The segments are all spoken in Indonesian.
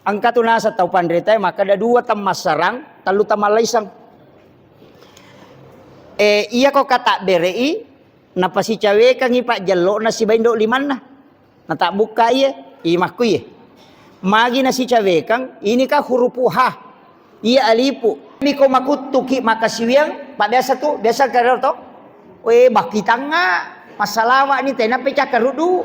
angka tu nasa tau pandrita maka ada dua temas sarang talu tamalaisang. Iya kok kata berei napa si cawe kang ipak jelo na si baindo liman na tak buka iya imakku iya magi na si cawe kang ini kah huruf ha iya alipu miko makutuki makasiwiang pak biasa tu biasa karo to baki tanga masalawa ni tena pecah karudu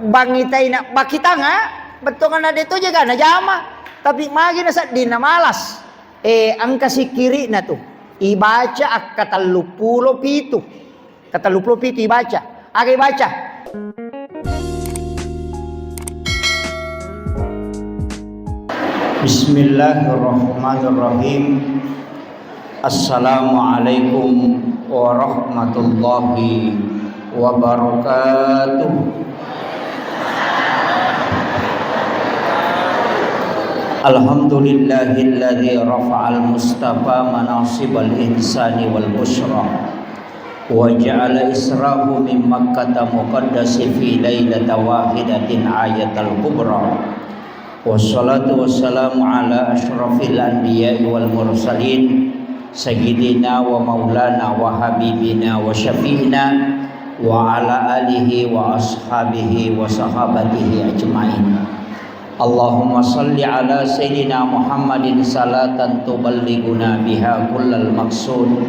bang itai na baki tanga betul kan ada itu jaga na jama tapi magi na sa dina malas angka si kiri na tu ibaca kata lupulo pitu ibaca age baca Bismillahirrahmanirrahim. Assalamualaikum warahmatullahi wabarakatuh. Alhamdulillahilladzi rafa'al mustafa manasibal insani wal busyra wa ja'ala israhu min makkata muqaddasi fi lailata wahidatin ayatal kubra wassalatu wassalamu ala asyrafil anbiya'i wal mursalin sayyidina wa maulana wa habibina wa syafi'ina wa ala alihi wa ashabihi wa sahabatihi ajma'in. Allahumma salli ala sayyidina Muhammadin salatan tuballighuna biha kullal maqsud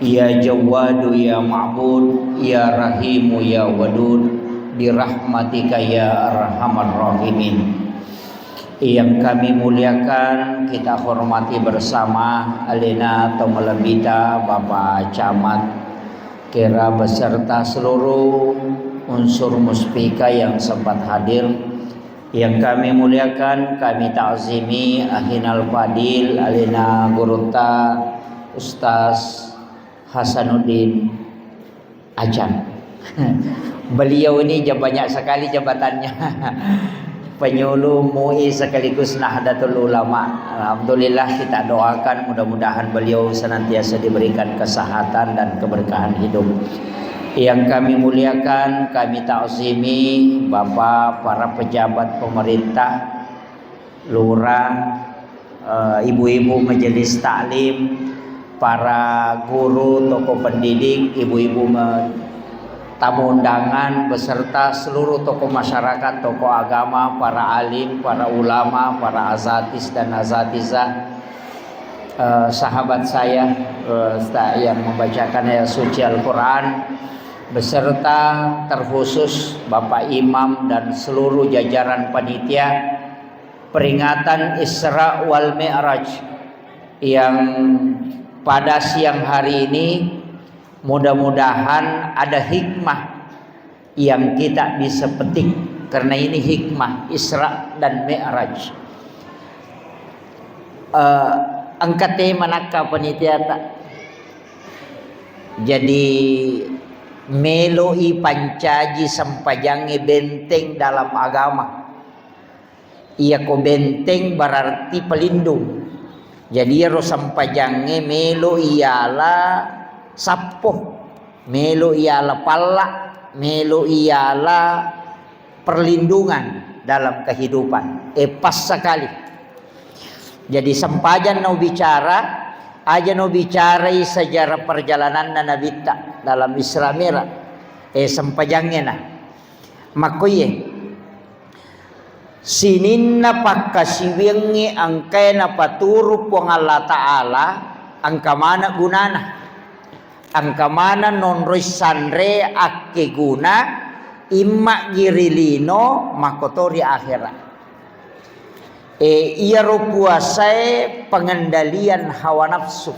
ya jawadu ya ma'bud ya rahimu ya wadud birahmatika ya arhamar rahimin. Yang kami muliakan kita hormati bersama alina atau melebita Bapak Camat Kera beserta seluruh unsur muspika yang sempat hadir. Yang kami muliakan, kami ta'zimi Ahinal Fadil Alina Guruta Ustaz Hasanuddin Ajam. Beliau ini banyak sekali jabatannya. Penyuluh MUI sekaligus Nahdlatul Ulama. Alhamdulillah kita doakan mudah-mudahan beliau senantiasa diberikan kesehatan dan keberkahan hidup. Yang kami muliakan, kami ta'zimi Bapak para pejabat pemerintah, lurah, ibu-ibu majelis taklim, para guru, tokoh pendidik, ibu-ibu tamu undangan beserta seluruh tokoh masyarakat, tokoh agama, para alim, para ulama, para azatis dan azatizah, sahabat saya yang membacakan ayat suci Al-Quran, beserta terkhusus Bapak Imam dan seluruh jajaran panitia peringatan Isra wal Mi'raj yang pada siang hari ini mudah-mudahan ada hikmah yang kita bisa petik karena ini hikmah Isra dan Mi'raj. Angkate manakah panitia tak? Jadi meloi pancaji sampajangi benteng dalam agama. Ia ko benteng berarti pelindung. Jadi ro sampajangi melo ialah sapo, melo ialah pala, melo ialah perlindungan dalam kehidupan. Pas sekali. Jadi sampajan no bicara aja no bicarai sejarah perjalanan Nabi tak dalam Isra Mi'raj sampajangnya nah makoye sininna pakkasiwengi angkena paturu pong Allah Ta'ala angka mana gunana angka mana non sandre akke guna imma girilino makotori akhirat. Ia ro puasai pengendalian hawa nafsu.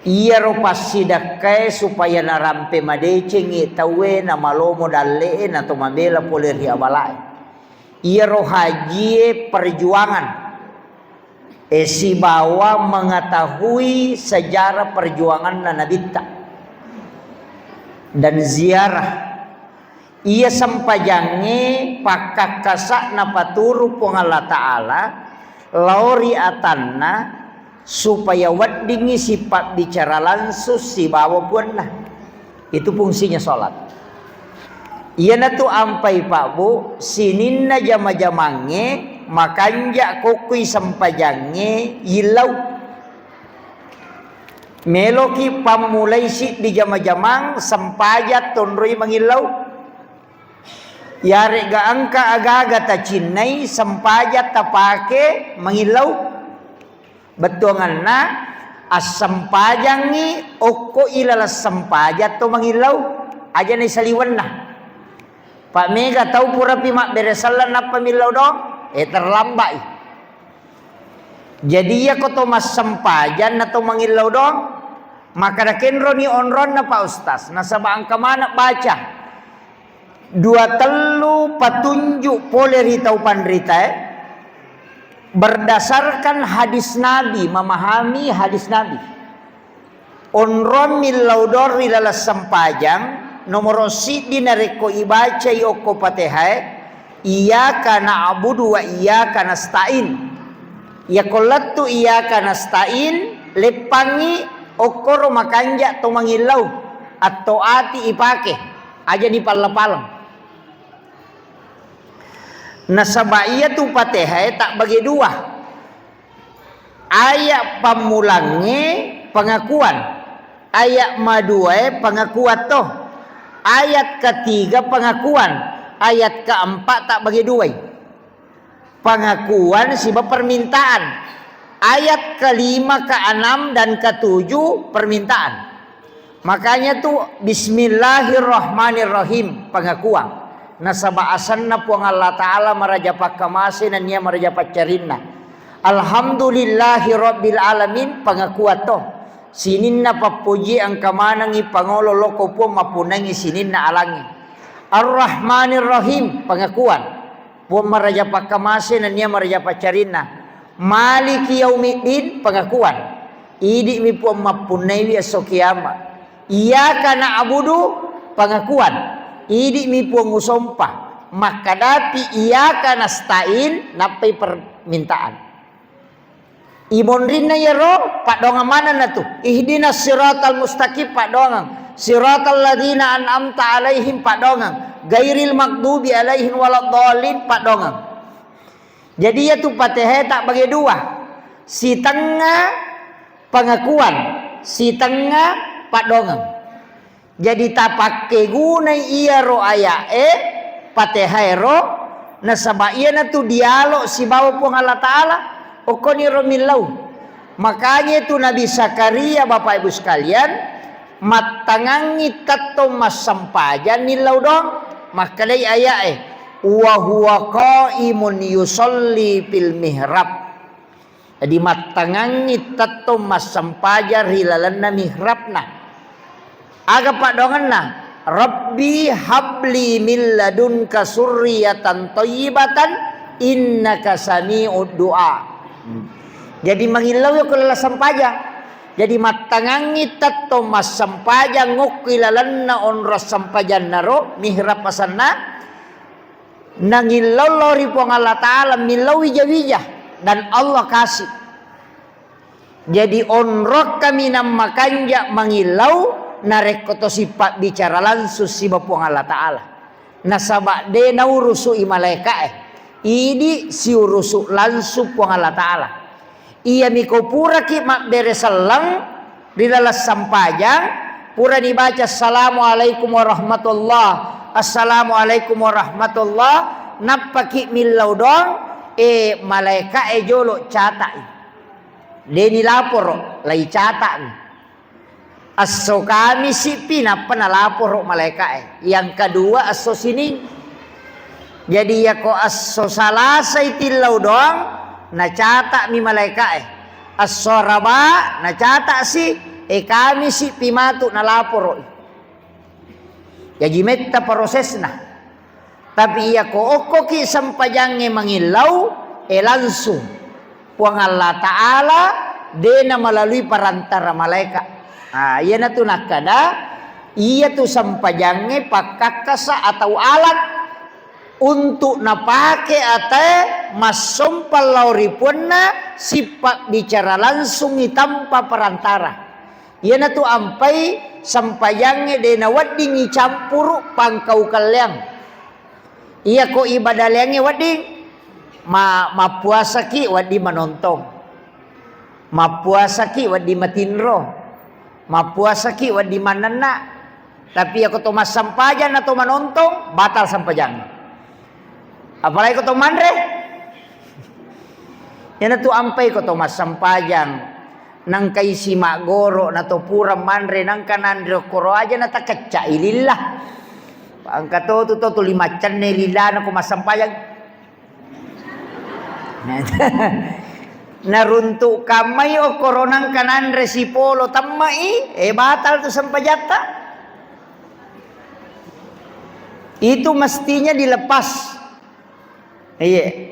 Ia ro pasidakai supaya narampe madece ngi tawe na malomo dalle na to mabela poler ya balai. Ia ro haji perjuangan. Si bawa mengetahui sejarah perjuangan Nabi dan ziarah. Ia sampajange pakakasa na paturu pong Allah Ta'ala lauri atanna supaya waddingi sifat bicara langsung si bawa puan nah. Itu fungsinya sholat. Iya na tu ampai Pak Bu, sinin na jama-jamange, makanja kokui sampajange, ilau. Meloki pamulai si di jama-jamang, sampajat tonroi mangilau. Yare ga angka aga-aga ta cinnai, sampajat ta pake mangilau. Betuangan na, as sampajangi, oko ilalas sampajat to mangilau. Aja na saliwan na. Pak Mega tahu pura pimak beresalan na pamilau dong, terlambat. Jadi ya koto mas sampajan na to mangilau dong, maka da kenro ni onron na Pak Ustaz. Nasaba angka mana baca. 2 telu petunjuk poleri tau pandrita berdasarkan hadis Nabi, memahami hadis Nabi. Onron milaudor rilalas sampajang nomor si dinareko ibaca yoko patehai iyyaka na'budu wa iyyaka nasta'in. Ya kolatu iyyaka nasta'in lepangi okoro makanja to mangilau atau ati ipake aja di palang-palang. Nasabaiya tu patehai tak bagi 2. Ayat pamulange pengakuan, ayat madue pengakuan toh. Ayat ketiga pengakuan, ayat keempat tak bagi 2. Pengakuan sebab permintaan. Ayat kelima, keenam dan ketujuh permintaan. Makanya tu Bismillahirrahmanirrahim pengakuan. Nasaba asanna puang Allah Ta'ala marajapak kamasi dan nia marajapak carinna. Alhamdulillahi Rabbil Alamin pengakuan toh. Sininna papuji ang kamanangi pangolo loko po mapunangi sininna alangi. Ar-Rahmanir Rahim pengakuan. Puang marajapak kamasi dan nia marajapak carinna. Maliki Yaumiddin pengakuan. Idi mi puang mapunai esok kiamat. Iyyaka na'budu pengakuan. Idi mi puang usompah, maka dati iyyaka nasta'in napai permintaan. Imonrinna ya ro, pak dongang mana na tu? Ihdinas siratal mustaqim pak dongang. Siratal ladzina an'amta alaihim pak dongang. Gairil maghdubi alaihim waladdallin pak dongang. Jadi ya tu Fatihah tak bagi 2. Si tengah pengakuan, si tengah pak dongang. Jadi tak pakai guna iya ro ayat Fatihah ro nasaba iya na tu dialog si bawa pun Allah Ta'ala okoni ro milau. Makanya tu Nabi Zakaria Bapak Ibu sekalian matangangi tato mas sampajan nilau dong maka lay ayat wa huwa qaimun yusolli fil mihrab. Jadi matangangi tato mas sampajan rilalanna mihrabna. Aga pak dongan na Rabbi habli min ladunka surriyatan thayyibatan innaka sami'ud du'a. Jadi mangilau yo kala sampaja. Jadi matangangi tatto mas sampaja ngokilalanna onros sampajan naro mihrab pasanna nangilau lori pong Allah Ta'ala milau wijah-wijah dan Allah kasih. Jadi onrok kami namakanja mangilau narek koto sifat bicara langsung si bapuang Allah Ta'ala. Nasabak de na urusu i malaika idi si urusu langsung puang Allah Ta'ala. Iya miko pura ki mak beresalang di lalas sampajang pura dibaca assalamualaikum warahmatullah, assalamualaikum warahmatullah napaki milau dong malaika jolo catai deni lapor lai catai. Aso kami si pina penalapor malaikat. Yang kedua aso sini. Jadi ya ko aso salasa itilau doang na catak mi malaikat. Aso raba na catak si kami si pimatu na lapor. Jadi metta prosesna. Tapi ya ko oko ki sampajange mangilau langsung puang Allah Ta'ala dena melalui perantara malaikat. Iya na tu nakada, iya tu sampajange pakakasa atau alat untuk napake ate masompal lauripuna sifat bicara langsung tanpa perantara. Iya na tu ampai sampayangnya dena wading campuru pangkau kalyang. Iya ko ibadah liangnya wading ma puasa ki wadi manontong, ma puasa ki wadi matinro, ma puasa ki wadi manana. Tapi aku to mas sampajan atau manontong batal sampajang. Apalagi ko to manre. Yan tu ampai ko to mas sampajang nang kay si magoro na to pura manre nang kanandro koro aja na takatsa ilillah. Ang kato to limacan ne lila na ko mas sampajang. Naruntuk kamay o koronang kanan resipolo tamai batal tu sampajata. Itu mestinya dilepas. Iya.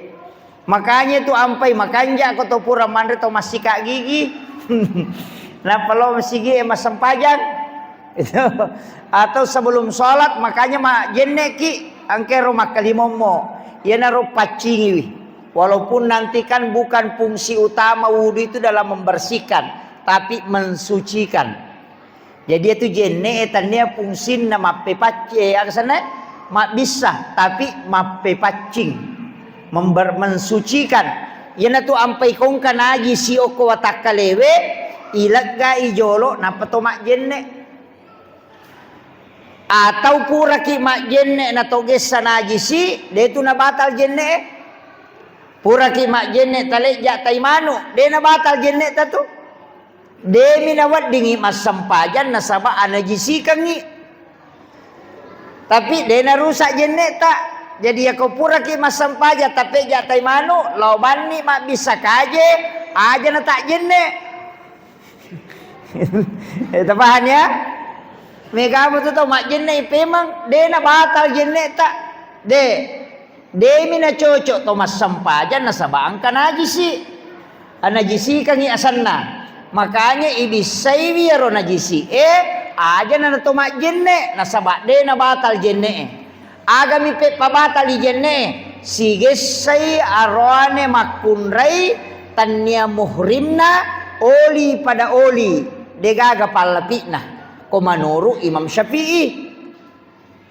Makanya tu ampai makanja ako to pura manre to masika gigi. Nah kalau masigi mas sampajang. Itu atau sebelum sholat makanya mak jeneki angkero makalimomo. Ya naro pacingi. Walaupun nanti kan bukan fungsi utama wudu itu dalam membersihkan, tapi mensucikan. Jadi itu jene etannya fungsi nama pepace aksana mak bisa, tapi mape pacing mensucikan. Yana tu ampai kong kanaji si oko watakalewe ilagga ijolo napato mak jenne. Atau pura ki mak jenne na toges sanaji si de tu na batal jenne. Pura ki mak jenne taleja taimanu de na batal jenne tatu. De minawat dingi mas sampajan nasaba anajisi kangi. Tapi dena rusak jenne tak. Jadi aku pura ki mas sampaja tapi jatai manu loban ni mak bisa kaje aja na tak jenne. Itu paham ya? Mega betul tu mak jenne memang dena batal jenne tak. De mina cocok to mas sampaja nasaba angka najisi. Anajisi kangi asanna. Makanya ibisai biaro najisi. Aja na to mak jenne nasaba de na batal jenne. Agami pe pabatal jenne sige sai arwane makunrai tanya muhrimna oli pada oli degaga palapina ko manuru Imam Syafi'i.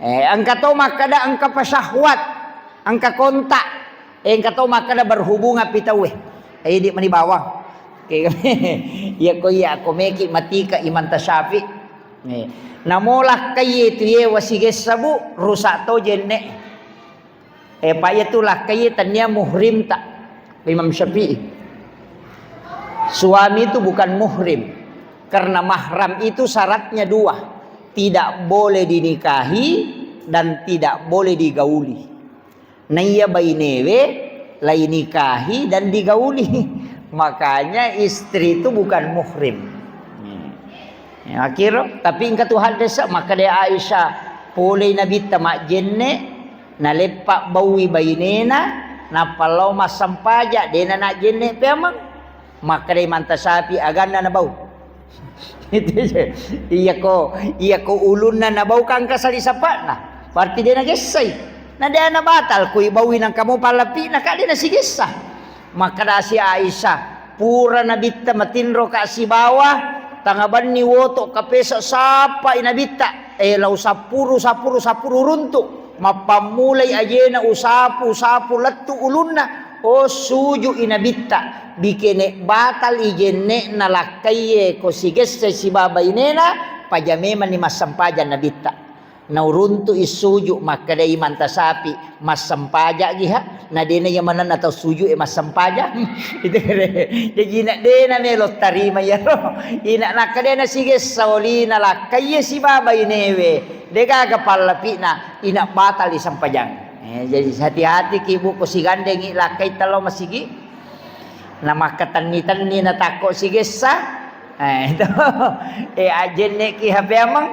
Angka to makada angka pasahwat angka kontak angka to makada berhubungan pitawe di mani bawang. Ya ko ya ko meki matika Imam Syafi'i. Namolah kaye tuye wasiges sabu rusak to jenne. Payatulah kaye tanya muhrim tak Imam Syafi'i. Suami itu bukan muhrim karena mahram itu syaratnya dua, tidak boleh dinikahi dan tidak boleh digauli. Naya bainewe lai nikahi dan digauli. Makanya istri itu bukan muhrim. Ya, akhirnya tapi ingka Tuhan desa maka dia Aisyah boleh Nabi tamak jenne na lepak bawi bainena na palau mas sampaja dena nak jenne pemang maka dia mantasapi agana na bau. Itu je. Iya ko ulun na bau kang kasali sapat na. Berarti dia na gesay. Na dia na batal kuy bawi nang kamu palapi na kali na sigesah. Maka da si Aisyah pura Nabi tamatinro ka si bawah tangaban ni woto kapesa sapa inabita lau sapuru runtuk mapamulay ajena usapu lattu ulunna o suju inabita bikene batal ijenne nalakaye ko sigesse si baba inena pajameman ni masampaja nabita nauruntu isuju maka dai mantasapi masampaja giha na dena yamanan atau suju masampaja itu jadi nak dena melo tarima ya ina nakadena sige sauli na lakay si baba inewe dega kapalapi na ina batal di sampajang. Jadi hati-hati kibu ko si gandeng lakay talo masigi na makatanitan ni natako sige sa itu ajenne ki hape amang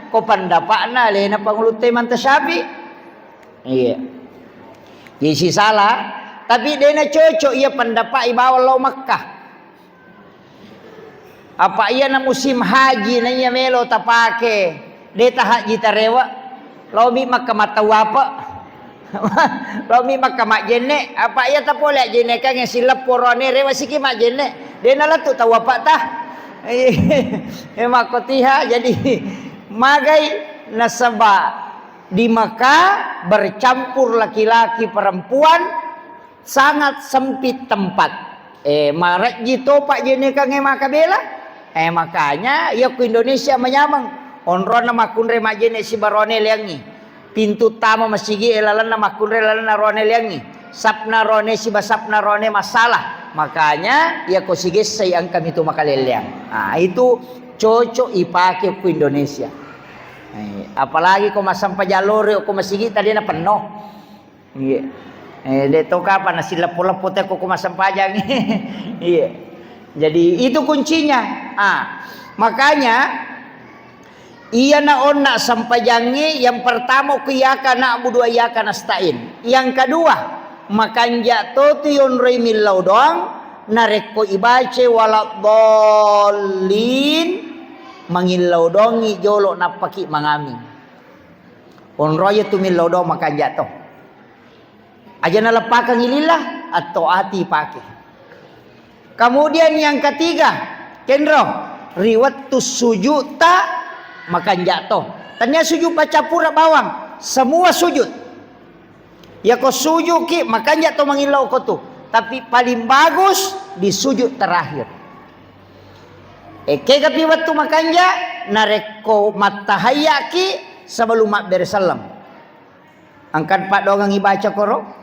ko pandapak na le na pangulutay mantasabi. Iya. Jadi si salah tapi dia na cocok ia pendapat ibawa lo Makkah. Apa ia na musim haji na ia melo tapake dia ta haji tarewa lo mi Makkah matawapa. Lo mi Makkah mak jenne apa ia ta pole jenne kang silap porone rewa siki mak jenne dia na latu tawapa tah. Makotiha jadi magai nasaba di Makkah bercampur laki-laki perempuan sangat sempit tempat. Marek gitu Pak jene kange makabela. Makanya ya ke Indonesia menyamang onron nama kunre majene si barone liangi. Pintu tama masigi elalan nama kunre elalan rone liangi. Sapna rone si basapna rone masalah. Makanya ya ko sige sayang kami itu makaleliang. Itu cocok ipake ke Indonesia. Apalagi kau masam pajalore kau masigi tadi na penuh. Iya. Deto kapan nasi lepo-lepo teh kau masam pajang. Iya. Jadi itu kuncinya. Makanya iya naon nak sampajangi yang pertama kiyaka na'budu wa iyyaka nasta'in. Yang kedua makanja totion remil laudong nareko ibace walad dolin mangilau dongi jolo napaki mangami. Onroya tumil dong makan jatuh. Aja nalepakan ililah atau ati pakai. Kemudian yang ketiga, kendro riwat tu sujud tak makan jatuh. Tanya sujud baca pura bawang, semua sujud. Ya kau sujud ki makan jatuh mangilau kau tu. Tapi paling bagus di sujud terakhir. Kapi waktu makanja nareko matahayaki sebelum mak bersalam. Angkat pak dongang ibaca koro.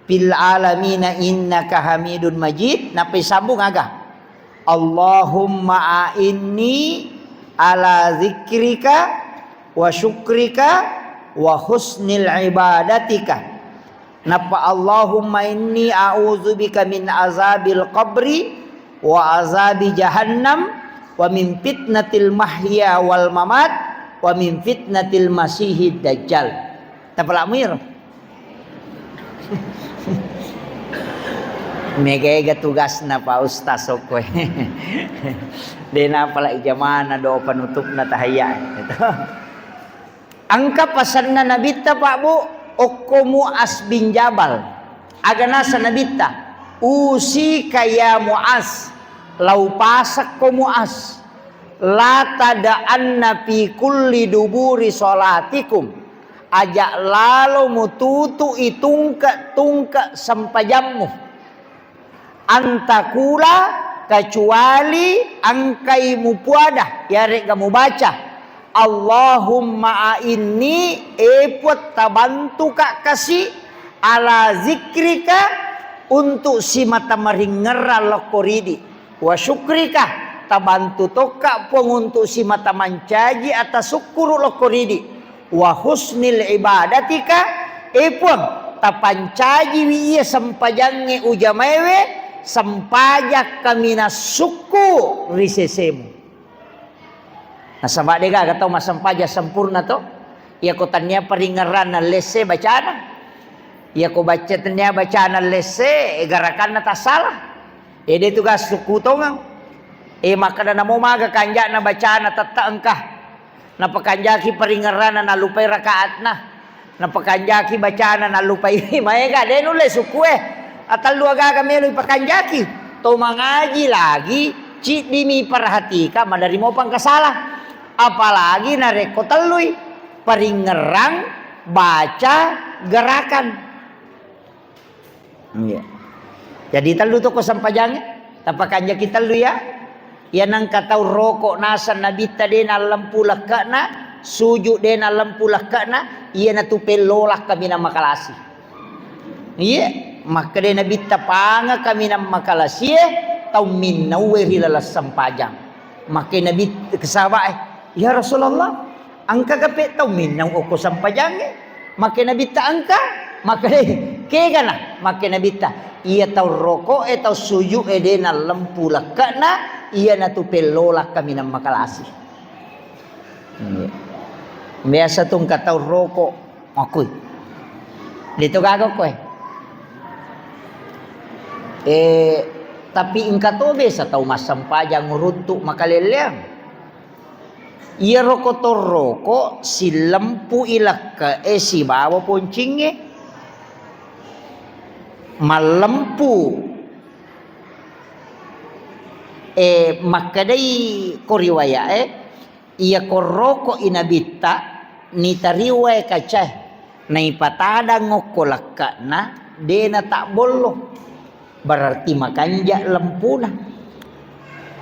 Fil alamina innaka hamidun majid. Napi sambung agak. Allahumma a'inni ala zikrika wa syukrika wa husnil ibadatika. Napa Allahumma inni a'udzubika min azabil qabri wa azabi jahannam wa min fitnatil mahya wal mamat wa min fitnatil masihid dajjal. Tapalakmir. Mega tugas na Pak Ustaz okoy. Dena pala ijamana do penutup na tahaya. Angka pasan na nabita Pak Bu Okko Mu'az bin Jabal. Agana sa nabita usi kaya Mu'az lau pasak ko Mu'az la tada'anna fi kulli duburi sholatikum ajak lalu mututu itungka sampajammu antakula kecuali angkai mupuada ya rek kamu baca Allahumma a'inni epot tabantu kak kasih ala zikrika untuk si mata maringera lokoridi wa syukrika tabantu toka pun untuk si mata mancaji atas syukur lokoridi wa husnil ibadatika epon tapancaji wiya sampajange ujamewe sampajak kamina suku risesemu. Nah sama dega katau masampaja sempurna to ya kotannya peringeran na lese bacana ya ko baca tanya bacana lese garakan na tasalah dia tugas suku tongang maka na mo maga kanja na bacana tatta engkah na pakanjaki peringeran na lupai rakaat na pakanjaki bacana na lupai maega denule suku atal dua gaga melu pakanjaki to mangaji lagi cik dimi perhatika madari mo pang kasalah apalagi nareko telui peringerang baca gerakan iya. Jadi telu to ko sampajang tapakanjaki telu ya nang katau rokok nasa nabita dena lampu lakana sujud dena lampu lakana iya na tu pelolak kami na makalasi iya maka dena bita panga kami na makalasi tau minnawe hilalas sampajang maka nabi kesaba ya Rasulullah angka kape tau minnaw ko sampajang maka nabi ta angka maka kegana maka nabi ta iya tau rokok tau sujud dena lampu lakana iya na tu pelolak kami na makalasi biasa tung katau rokok makuy dito gago ko tapi ingka to besa tau masampajang nguruntuk makaleleang iya rokok to rokok si lampu ilaka si bawa poncinge malampu maka dai ko riwaya iya ko roko inabitta ni tariway kacah na ipatada ngoko lakka na dena tak bollo berarti makanja lempuna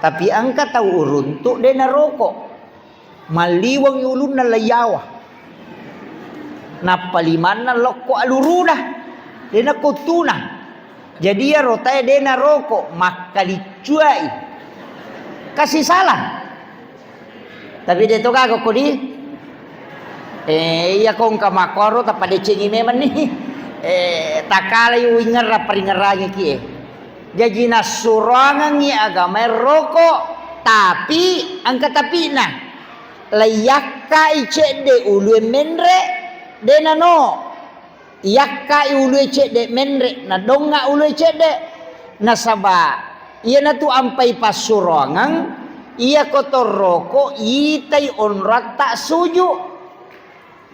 tapi angka tahu uruntu dena rokok maliwang ulun na layawa napalimana lokko aluruna dena kutuna jadi ya rotai dena rokok maka dicuai kasih salah tapi dia tu kagak ko di iya kong kamakoro tapade cengi meman nih takala yu ingera peringeranya kie jadi nasurangan ni agama rokok tapi angka tapi nah layakka icede ulu menre dena no yakka ulu icede menre na donga ulu icede nasaba iya na tu ampai pasurangan iya kotor rokok itai onrat tak suju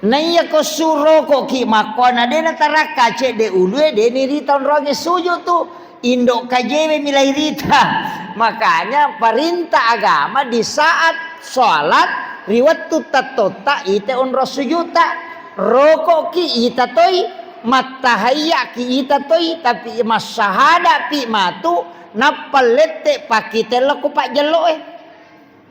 na iya ko suroko ki makona dena taraka cede ulu deni rita onrangnya suju tu indok kajewe milai rita makanya perintah agama di saat sholat riwat tuta tota ite onro sujuta rokok ki ita toy matahaya ki ita toy tapi masahada pi matu napalete pakite laku pak jelo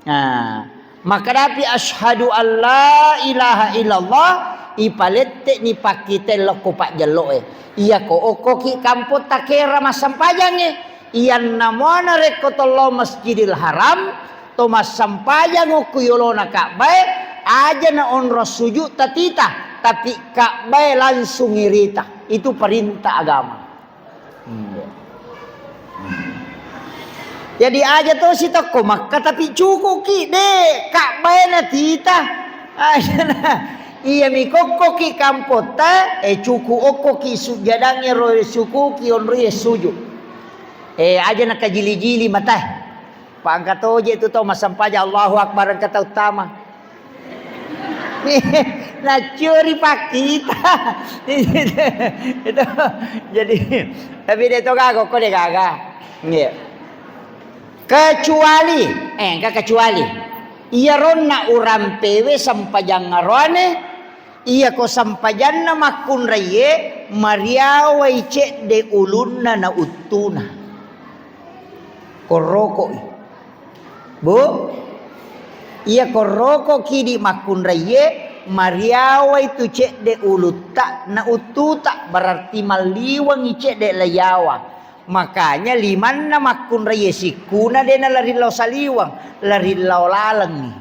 nah maka dapi asyhadu alla ilaha illallah ipalete ni pakite laku pak jelo iya ko oko ki kampot takera masampajang iyan namona rekotollo masjidil haram to masampajang okuyolona Ka'bah aja na onro sujud tatita tapi Ka'bah langsung irita itu perintah agama jadi aja tuh si toko maka tapi cukup ki deh Ka'bah na tita aja na iya mi koko ki kampota cuku oko ki sujadangnya roe suku ki onro sujud aja na kajili-jili matah pangkat oje itu tau masampaja Allahu Akbar kata utama nah curi pak kita itu jadi tapi dia tuh kagak kok dia kagak kecuali kecuali iya ronna uram pewe sampajang ngarone iya ko sampajanna makun raye mariawa ice de ulunna na utuna koroko bu iya koroko kidi makun raye mariawa itu cek de uluta na ututa berarti maliwang ice de layawa makanya liman na makun raye sikuna dena lari lau saliwang lari lau lalang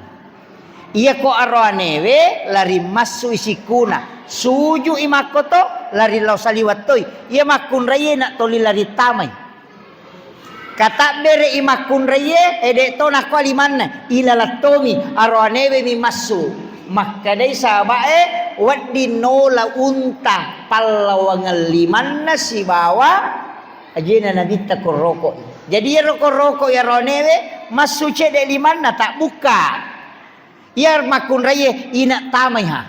iya ko arwanewe lari masu isikuna suju imakoto lari lau saliwat toy iya makun raye nak toli lari tamay kata bere imakun raye ede to nak limanna ilalatomi arwanewe mi masu maka dai sabae waddi nola unta pallawangal limanna si bawa ajena nabi takor rokok jadi rokok ya ronewe masuce de limanna tak buka ya makun raye ina tamai ha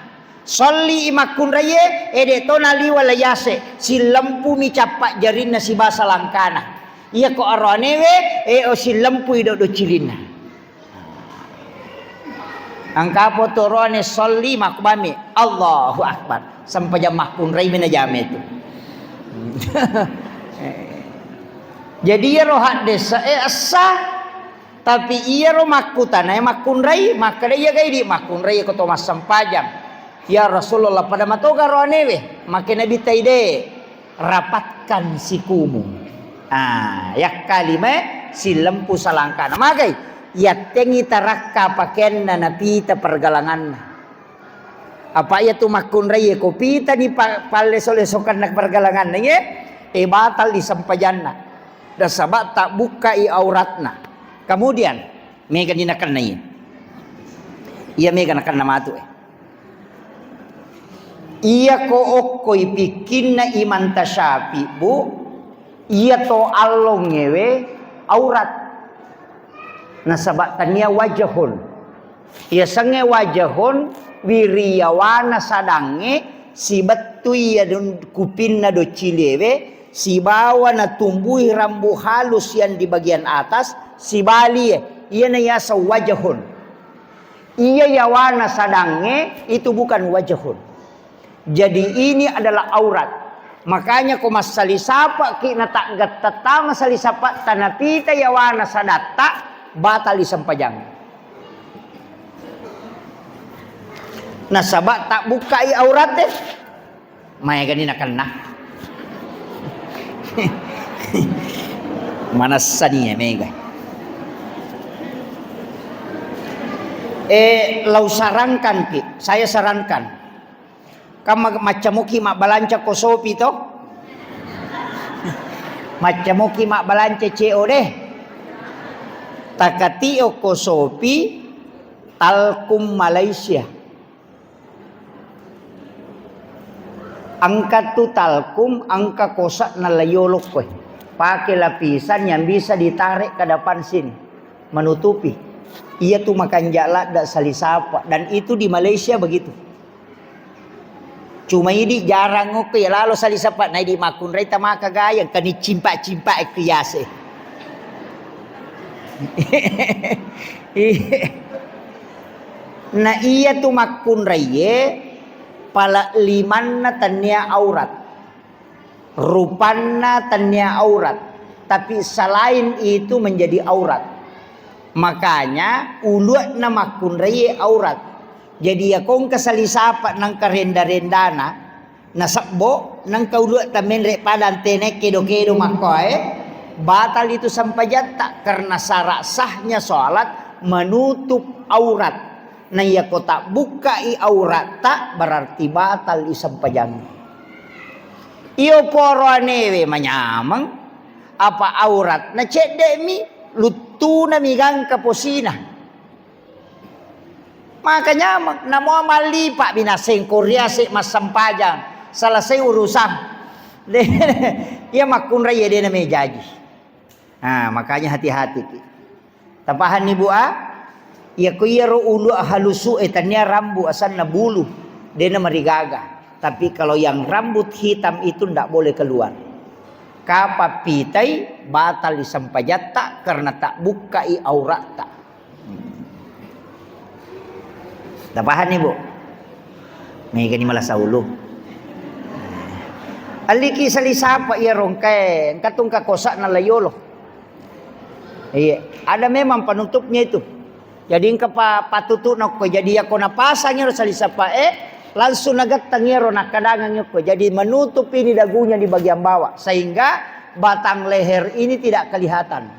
solli imakun raye ede to naliwa layase si lempu mi capak jarinna si basa langkana iya ko aronewe o si lempu ido do cilina angka potorone solli makbami Allahu Akbar sampai jam makun raye mina jame itu jadi ya rohat desa asah tapi iya ro makutan makun rai maka dia gaidi makun rai ko tomas sampajang ya Rasulullah pada matoga roanewe maka nabi taide rapatkan sikumu ya kalime si lempu salangkana magai ya tengi tarakka pakenna napita pergalangan apa ya tu makun rai ko pita ni palle solesokan nak pergalangan ye batal di sampajanna dasabak tak bukai auratna kemudian mega dinakan nai iya mega nakan nama tu iya ko okoi bikinna iman tasyapi bu iya to allong ngewe aurat nasabak tania wajahun iya sange wajahun wiriyawana sadange si batu iya don kupinna do cilewe si bawah na tumbuhi rambu halus yang di bagian atas, si bali iya na yasa wajahun. Iya yawana sadange itu bukan wajahun. Jadi ini adalah aurat. Makanya ko masalisapa ki na tak gattata masalisapa tanapita yawana sadatta batal isampajang. Nasaba tak buka i aurat maya ganina kanna. Mana saniya mega. Lau sarankan ki, saya sarankan. Kamu macamuki mak balanca kosopi to? Macamuki mak balanca CEO deh. Takatio kosopi talkum Malaysia. Angkat tu talkum, angka kosak na layolok ko. Pakai lapisan yang bisa ditarik ke depan sini, menutupi. Ia tu makan jalak dak salisapa, dan itu di Malaysia begitu. Cuma ini jarang oke ya lalu salisapa na di makun reta maka gayang kani cimpak-cimpak kiase. Nah iya tu makun raye pala limanna tanya aurat, rupanna tanya aurat, tapi selain itu menjadi aurat. Makanya uluat na makun raye aurat. Jadi ya kong kasalisapa nang karenda-rendana nasakbo nang kauluat tamen rek padan tenek kedo-kedo makoy batal itu sampajatta karena syarat sahnya salat menutup aurat. Nah ya ko tak buka i aurat tak berarti batal isampajang. Iyo poro anewe manyamang apa aurat na cedek mi lutu na migang kaposina. Makanya namo mali pak binaseng Korea sik mas sampajang selesai urusan. Ia makun raya dia na mejaji. Nah makanya hati-hati ki. Tapahan ibu ya ko yero ulu halusu etanya rambu asan na bulu dia na marigaga. Tapi kalau yang rambut hitam itu ndak boleh keluar. Kapa pitai batal isampajatta karena tak buka i aurat tak. Tapahan ibu. May gani malah sa ulo. Aliki salisapa iya rongkay katong kakosa na layolo. Iya, ada memang penutupnya itu. Jadi engka patutu ko jadi ako napasang yero salisapa langsung nagatang yero nakadangan ko. Jadi menutup ini dagunya di bagian bawah sehingga batang leher ini tidak kelihatan.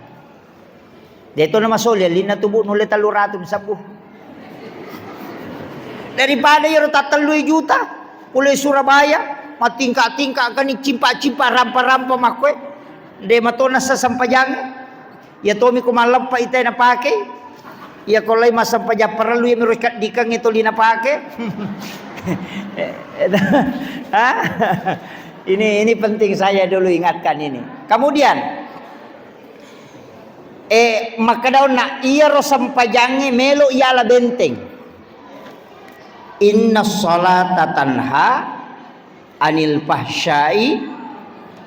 Dito na masolya lina tubo nulit taluratum sabu. Daripada yero tatalui juta pulai Surabaya matingka-tingka kan cimpa-cimpa rampa-rampa makwe de matona sa sampajang ya tomi kumalap pa itay na pake ya kolay masampaja perlu ya merukat dikang itu lina pake. Ini penting saya dulu ingatkan ini. Kemudian maka daw na iya ro sampajange melo iala benteng. Inna sholata tanha anil fahsyai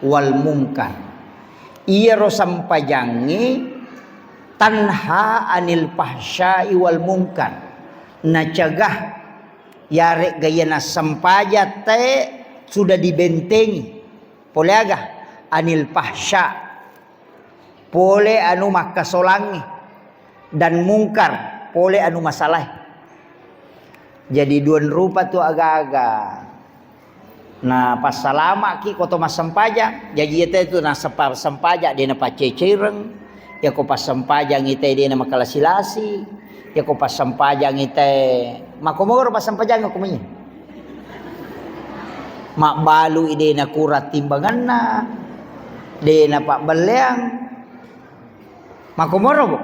wal munkar. Iya ro sampajange tanha anil fahsyai wal munkar. Nacagah yare gaya na sampaja te sudah dibentengi. Pole agah anil fahsya. Pole anu makasolangi dan mungkar. Pole anu masalah. Jadi duan rupa tu agak-agak. Nah pas salama ki koto mas sampajang. Jadi itu na separ sampajang dia na pacecireng. Ya ko pas sampajang ite dia na makalasilasi. Ya ko pas sampajang ite makomoro pas sampajang ko manya. Mak balu ide na kurat timbangan na. Dia na pak beleang. Makomoro bo.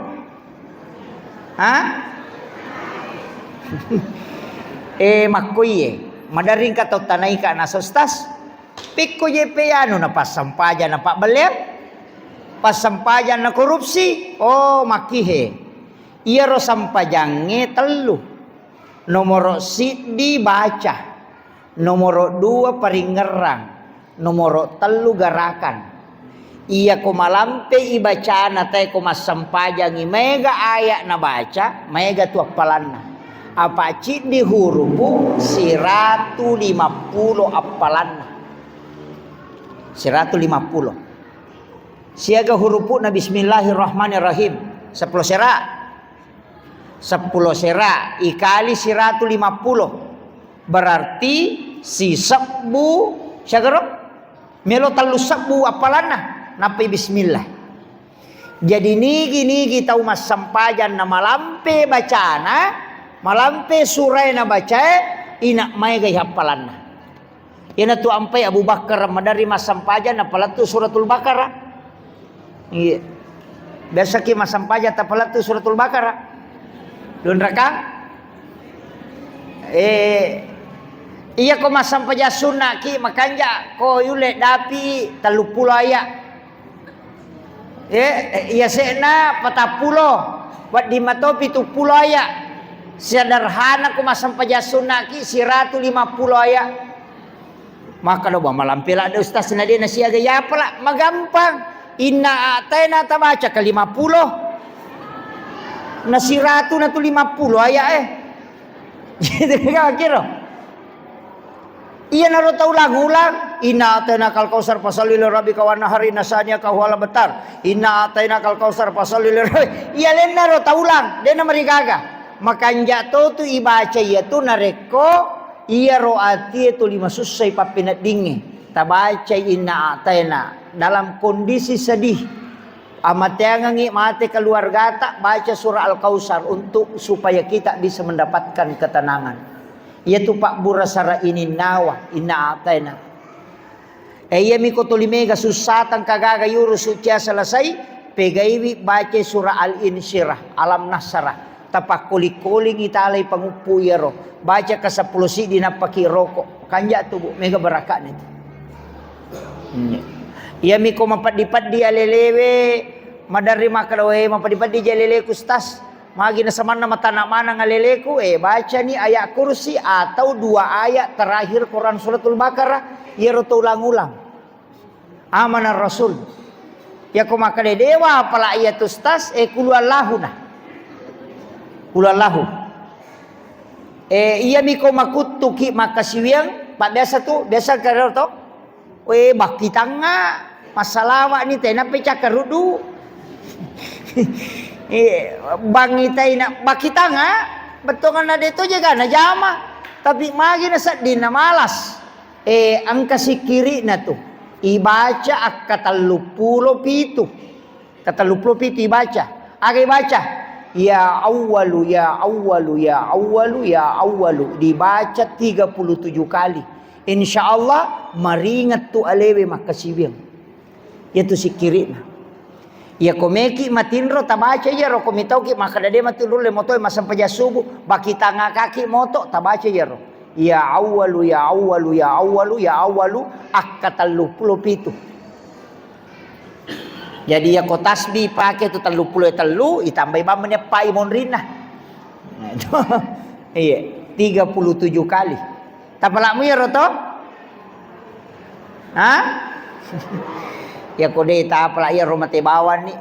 Makuye madaring ka to tanay ka na sostas pikko ye peano na pasampajan na pabalian pasampajan na korupsi makihe iya ro sampajange telu nomoro si dibaca nomoro 2 paringerang nomor telu garakan. Iya ko malampe ibacana tay ko masampajangi mega ayat na baca, mega tu apalanna. Apa cid di hurupu 150 apalanna. 150. Siaga hurupu na bismillahirrahmanirrahim. 10 sera. 10 sera ikali 150. Berarti si sabbu syagaro melo talu sabbu apalana napi bismillah. Jadi nigi tahu mas sampajan na malampe bacana, malampe surai na baca ina mai gai hapalanna. Ina tu ampai Abu Bakar madari mas sampajan apalatu suratul Baqarah. Iya. Biasa ki mas sampajan apalatu suratul Baqarah. Dun raka iya ko masampaja sunnah ki makanja ko yule dapi 30 ayat. Iya sena 40 buat di matopi 70 ayat. Sederhana ko masampaja sunnah ki 150 ayat. Maka do ba malampila ada ustaz na dia siaga ya pala magampang. Inna ataina tabaca ke 50. Na 100 na tu 50 ayat Gitu kira. Iya naro tau ulang. Inna atayna kal kausar fasalli li rabbika wa nahari nasanya ka huwala betar. Inna atayna kal kausar fasalli li rabbika. Iya len naro tau ulang. Dena marigaga. Makanja tu ibaca iya tu nareko iya roati itu 5 susai papinat dingi. Tabaca inna atayna dalam kondisi sedih. Amateangangi mate keluarga tak baca surah Al-Kausar untuk supaya kita bisa mendapatkan ketenangan. Yaitu Pak Burasara ini nawa inna ataina. Iya miko tulimega susatan kagaga yuru sucia selesai pegaiwi baca surah Al-Insyirah alam nasarah tapak kuling italai pangupu yaro baca ke 10 si dinapaki rokok kanja tubuh mega berakat itu. Iya miko mapat-dipat dia lelewe madari makalawe mapat-dipat dia lele kustas magi na samana matana mana ngaleleku baca ni ayat kursi atau 2 ayat terakhir Quran suratul Baqarah ya roto ulang-ulang amanar rasul ya ko makale dewa pala ayat ustas kuluallahu iya miko makutuki makasiwiang pak biasa karo to baki tanga masalah ni teh na pecah karudu bangitai na baki tanga betongan ada itu jaga na jama tapi magi na sadina malas angka sikiri na tu ibaca akatallupulo pitu ibaca agai baca ya awwalu dibaca 37 kali insyaallah maringat tu alewe makasibiang yaitu sikirina ya komeki matinro tabaca ya ro komitau ki makadade matinro le moto masampaja subuh baki tanga kaki moto tabaca ya ro ya awwalu akatallu pitu. Jadi ya ko tasbih pakai tu 33 ditambah bamnya pai monrina. Nah itu iya 37 kali. Tapalamu ya roto? Hah? Ya kode ta apala ya rumah tebawan nih.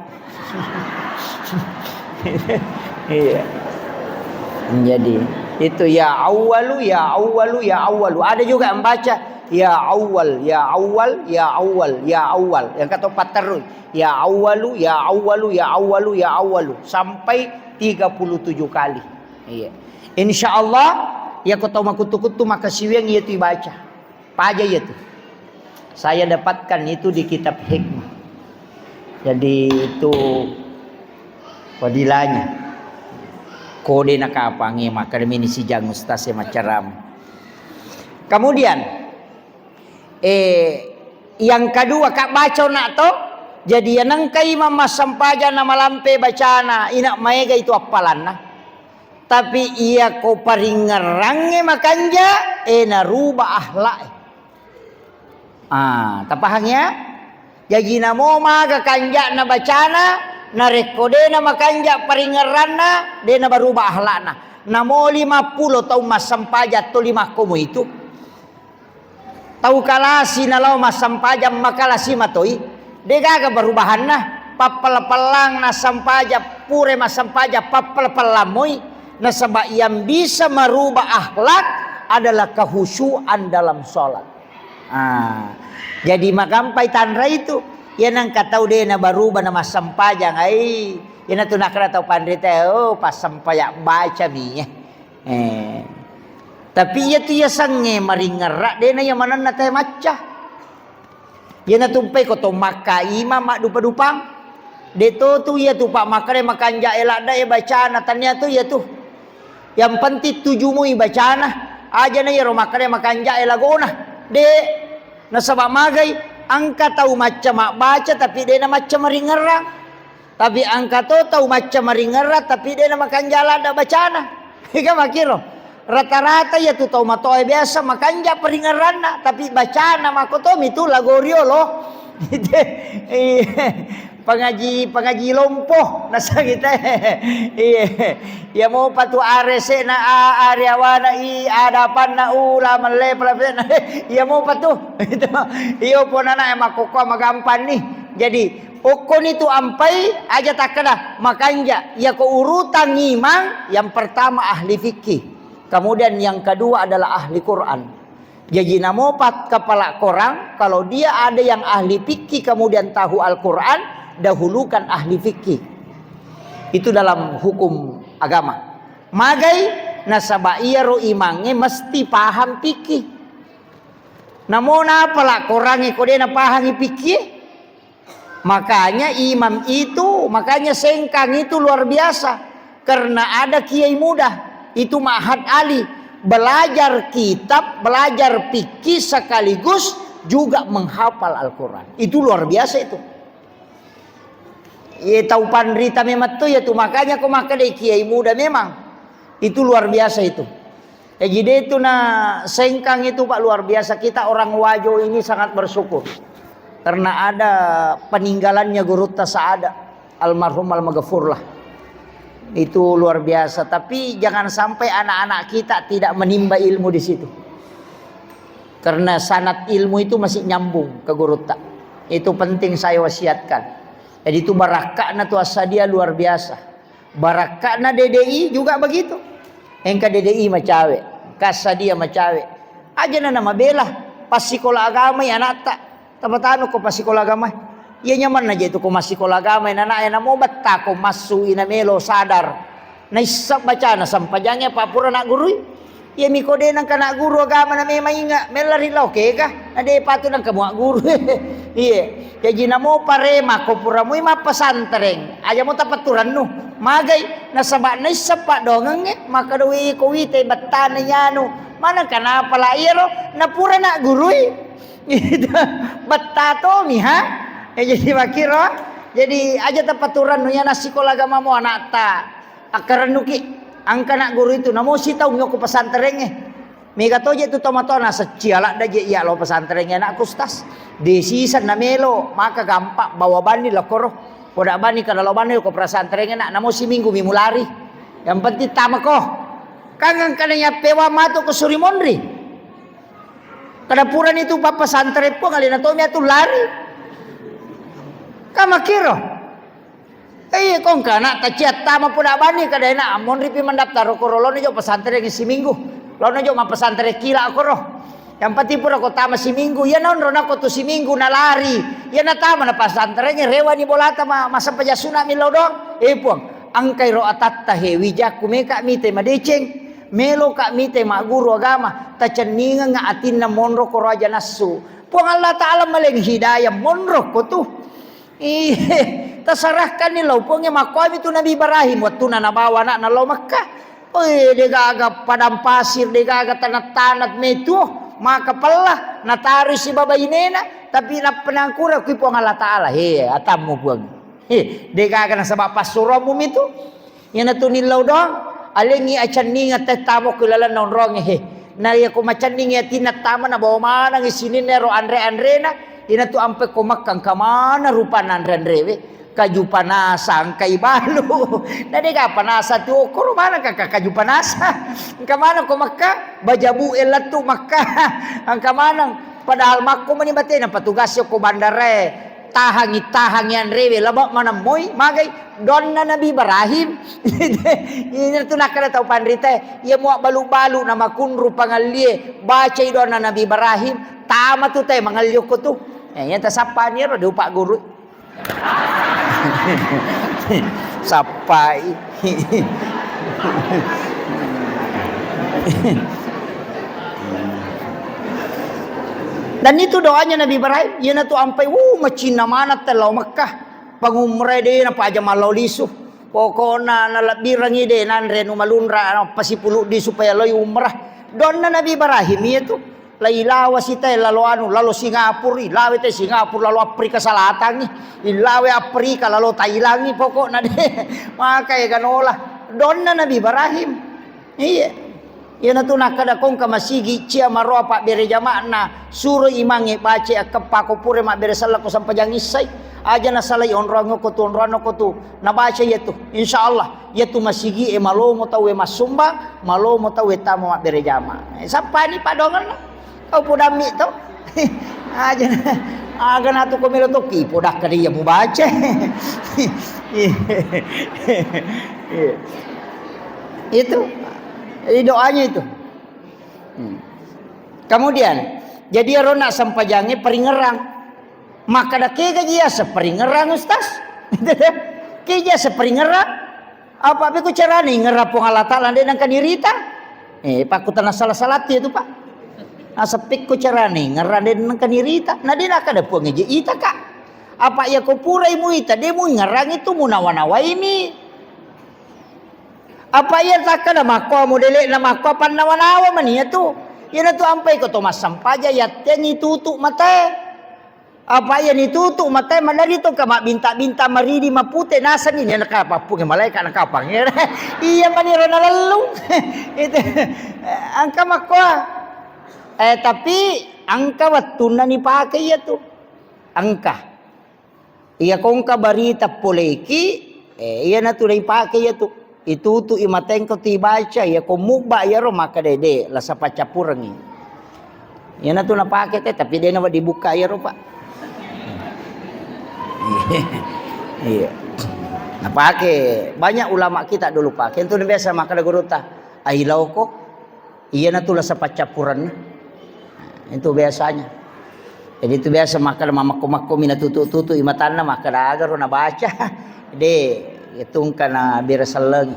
Iya. Jadi itu ya awwalu. Ada juga membaca ya awal. Yang kata paterun ya awwalu sampai 37 kali. Iya. Insyaallah ya kau makutu-kutu maka siweng itu dibaca. Apa aja itu? Saya dapatkan itu di kitab hikmah. Jadi itu wadilanya. Kode nakapangi maka demi si jang ustaz macaram. Kemudian yang kedua kak baca nak to jadi nangkai mama sampaja nama lampe bacana inak maega itu apalan tapi ia ko paringerange makanja naruba ahlak tapahangnya jadi namo maga kanja na bacana na rekode na makanja paringeranna de na baruba ahlakna namo 50 tau mas sampaja to 5 komo itu Tau kalasi na law masampajam makalasi matoi. Degaga barubahan na. Papalapalang na sampaja pure masampaja papalapalamoy. Na sabab yang bisa merubah akhlak adalah kehusyuan dalam sholat. Jadi magampai tanra itu. Yan ang kataw din na baruba na masampajang ay. Yan na tunakra tau pandrita. Oh pasampaya baca minya. Tapi iya tu ya sange maringerak dia na yamanan na tayo matcha. Yan na tumpay ko to makaima mak dupa-dupang. Dito tu ya tu pak makare makanja elak da baca na tanya tu ya tu. Yang penting tujumu baca na. Aja na yero makare makanja elagona. De nasabak magay angka tahu macam mak baca tapi dia na macam maringerak. Tapi angka tu tahu macam maringerak tapi dia na makanja elak da baca na. Ika makiro. Rata-rata ya tu tahu matoy biasa makanja peringaran tapi bacaan makotom itu lagorio loh. Pengaji lompoh nasa kita. Ya mau patu arese na aryawana i adapan na ula male pelapen. Ya mau patu. Iyo pun anak makoko magampan nih. Jadi ukon itu ampai aja tak kena makanja. Ya ko urutan ngimang yang pertama ahli fikih. Kemudian yang kedua adalah ahli Quran. Jadi namopat kepala korang kalau dia ada yang ahli fikih kemudian tahu Al-Quran, dahulukan ahli fikih. Itu dalam hukum agama. Magai nasaba iya ro imange mesti paham fikih. Namun apalah korang iko dia na paham fikih? Makanya imam itu, makanya sengkang itu luar biasa. Karena ada kiai muda. Itu Ma'had Ali, belajar kitab, belajar fikih sekaligus juga menghafal Al-Quran. Itu luar biasa itu. Ya tahu pandrita memang tuh ya tuh makanya kau maka deh kiai muda memang itu luar biasa itu. Jadi itu sengkang itu Pak luar biasa. Kita orang Wajo ini sangat bersyukur karena ada peninggalannya Guru Tasa'ada almarhum al-maghfur lah. Itu luar biasa. Tapi jangan sampai anak-anak kita tidak menimba ilmu di situ. Karena sanad ilmu itu masih nyambung ke guru tak. Itu penting saya wasiatkan. Jadi itu barakakna tu asadia luar biasa. Barakakna DDI juga begitu. Engka DDI macawe, kasadia macawe. Aja na nama bela pas sekolah agama ya anak tak. Tapatano ko pas sekolah agama. Ya nyaman aja itu ko masih sekolah agama na na mo batta ko masu ina melo sadar. Na isap baca na sampajangnya papura nak guru. Ya mi kode nang kana guru agama na may mainga melari law ke ka. Ade patu nang kamu guru. Iya. Jadi namo parema ko pura mo mapasantren. Aja mo tapaturan no. Magay nasaba na isap pa dongang maka dawi ko wite batta na yano. Mana kana pala iro na pura nak guru. Batta to mi ha. Jadi makiro, jadi aja tapaturan nunya nasi sekolah agama mo anak ta akaran nuki angka nak guru itu namo si tahu ngoko pesantrennya mega toje itu tomatona seciala daje iya lo pesantrennya nak kustas di sisa namelo maka gampang bawa bani lo koro poda bani kada lo bani ko pesantrennya nak namo si minggu mimulari yang penting tamako kangang kananya pewa mato ke Surimondri kada puran itu papa pesantren po ngalina to mi atu lari kama kiro kong kana taciat tama puda bani kada ena amon ripi mendaftar ko lo jo pesantren si minggu lo jo ma pesantren kila ko ro yang penting pura ko tama si minggu ya non rona ko tu si minggu na lari ya na tama na pesantrennya rewa ni bolata masa pajasuna mi lodong puang angkai ro atatta he wijaku me ka mite madeceng melo ka mite ma guru agama taceninga nga atin na monro ko raja nasu puang Allah taala maleng hidayah monro ko tu terserahkan ni lau pungnya makwam itu Nabi Ibrahim waktu nabawa anak nalau Makkah. Degaga padang pasir, degaga tanat-tanat metu, maka pelah natari si babai nena, tapi na penangkura ku puang Allah Taala. Atamu puang. Degaga na sabab pasuramum itu. Yang natu nilau dong, alengi acan ninga teh tamu kulalan non rong na ya ko macan ninga tinat tama na bawa mana ngisinin nero andre na. Ina tu ampe komakang kamana rupa nandrewe kaju panasa kai balu nade ka panasa tu ko mana ka kaju panasa kamana ko makka bajabu elatu makka ang kamana Padahal mako manibate na patugasyo ko bandare. Tahang yan rewe labak mana moy magay don na Nabi Ibrahim. Ini tu nak kena tahu pandrite. Ia muak balu-balu na makunru pangalie baca don na Nabi Ibrahim. Tama tu teh mangalyo ko tu. Yang tasapa ni ro diupak guru. Sapai. Dan itu doanya Nabi Ibrahim. Ia na tu ampai macina mana telau Mekah. Pangumre de na pa aja malau lisu. Pokona na labirangi de nan renu malunra na pasipulu di supaya loy umrah. Don na Nabi Ibrahim itu. Lailawa sita lalu anu lalu Singapura, ilawe te Singapura lalu Afrika Selatan ni. Ilawe Afrika lalu Thailand ni pokokna de. Makai kanola. Don na Nabi Ibrahim. Iya. Ya na tu nak kada kong kamasigi cia maroa pak bere jamaah na suruh imange baca kepa ko pure mak bere salah ko sampai jangisai aja na salai onrano ko tu na baca ya tu insyaallah ya tu masigi malo mo tahu masumba malo mo tahu tamu mak bere jamaah sampai ni padongan kau pudami tu aja aga na tu ko melo to ki podak kadi ya mu baca itu. Jadi doanya itu. Kemudian jadi rona sampajange peringerang. Maka dah kega dia seperingerang ustaz. Kega seperingerang. Apa aku cara ni ngerapong Allah Taala dan kan dirita. Pak ku tanah salah-salah itu pak. Asapik ku cara ni ngeraden kan dirita. Nah dia nak ada puang je ita kak. Apa ya ku purai mu ita dia mu ngerang itu munawa-nawa ini. Apa ia tak ada makwa modelek na makwa panawa-nawa mania tu. Ia na tu ampai ko Thomas sampaja ya ni tutuk mata. Apa ia ni tutuk mata malari to ka binta-binta maridi mapute nasa ni nak apa pu ke malaikat nak apa. Iya manira na lalu. Itu angka makwa. Tapi angka watuna ni pakai ya tu. Angka. Ia kongka barita poleki ia na tu dai pakai ya tu. Itu tu imateng ko ti baca ya ko muba ya ro maka dede la sa pacapurangi. Ya na tu na pake teh tapi dia na dibuka ya ro pak. Iya. Nah pakai banyak ulama kita dulu pakai itu biasa maka da guru ta. Ailau ko iya na tu la sa pacapuran. Itu biasanya. Jadi itu biasa maka mamaku mina tutu imatana maka da agar na baca. De itong kana birasalang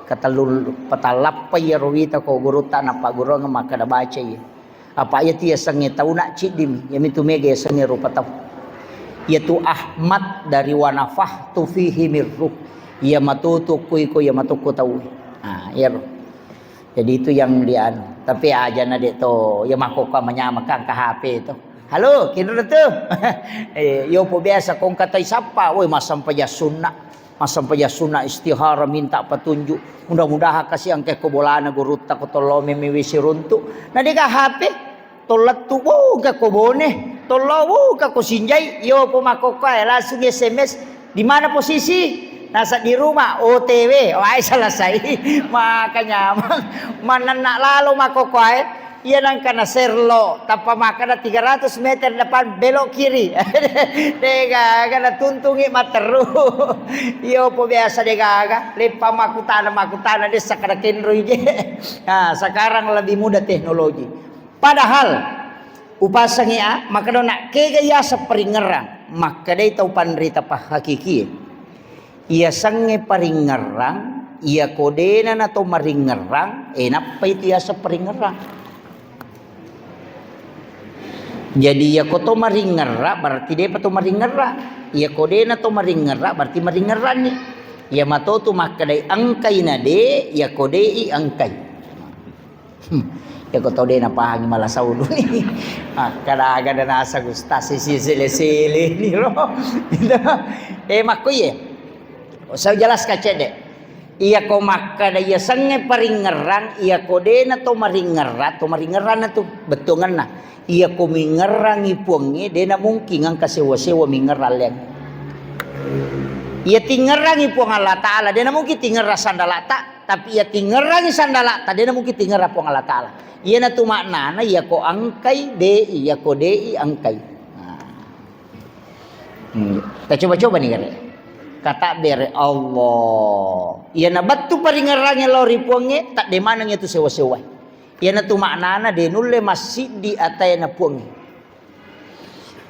katalul patalap pa yarwita ko guruta na paguro nga makada baca ya apa ya tiya sangi tauna cidim ya mitu mega sangi rupataw yaitu Ahmad dari wanafah tu fihi mirruh ya matutu kuy ko ya matuku tahu ya jadi itu yang dia tapi aja na dito ya makoka menyamakan ke HP itu halo kino tu yo po biasa kong katay sapa woi masam pa ya sunnah masam paya sunnah istihara minta petunjuk mudah-mudahan kasih angke kobolana guru tak tolo memiwisi runtuk nah deka HP tolat tu ka kobone tolo ka kusinjay yo pumakoka langsung SMS di mana posisi nasa di rumah OTW ay selesai makanya mana nak lalu makoka iya nang kana serlo tanpa makana 300 meter depan belok kiri dega kana tuntungi materu iyo po biasa dega lepa makutana desa kada kenroy je nah sekarang lebih mudah teknologi padahal upasangi maka do nak kegaya seperingerang maka dai tau pandrita pa hakiki iya sange paringerang iya kodena na to maringerang enap pa itu ya seperingerang. Jadi ya koto maringera berarti dia patu maringera. Ya kodena to maringera berarti maringera ni. Ya mato tu makadai angkai nade ya kodei angkai. Ya koto dena pahangi malah saudu ni. Kada nasa gusta sile ni lo. Makko ye. Saya jelas kacede. Iya ko makada ya sange paringerang iya kodena to maringera na tu betungan na. Ia ko mingerangi puangi dena mungkin ang kasewa-sewa mingeral yang Ia tingerangi puang Allah Ta'ala. Dia mungkin tingera sandalata. Tapi ia tingerangi sandalata. Dia mungkin tingera puang Allah Ta'ala. Ia na tu maknana. Ia ko angkai dei. Ia ko dei angkai. Kita coba-coba nih kare. Kata bere Allah. Ia na batu paringerangi lori puangnya. Tak de mana itu sewa-sewa. Ia na tu maknana. Dia nulle masjid di atai na puangnya.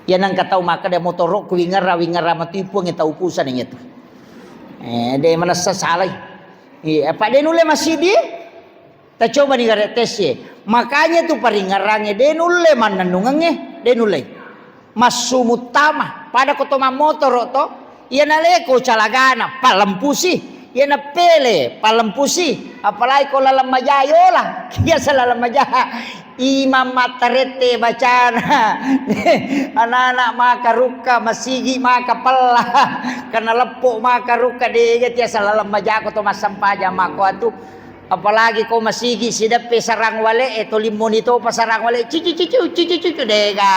Ia nang katau maka dia motorok wingara mati puangnya tau pusan yang itu. Dia mana sasalai. Pak dia nulle masih dia. Tak coba nih kare tes ye. Makanya tu paringarangnya dia nulle manandungannya. Dia nulle. Masumutama pada kotoma motor to. Ia naleko calagana palempusi. Ia na pele palempusi. Apalagi kalau lalam majayo lah. Kia salalam majaha. Imam matarete bacana. Anak-anak maka ruka masigi maka pala. Karena lepuk maka ruka dia tiasa lalam majako to masampaja mako atu. Apalagi kau masigi sidap sarang wale eto limon itu pasarang wale cici dega.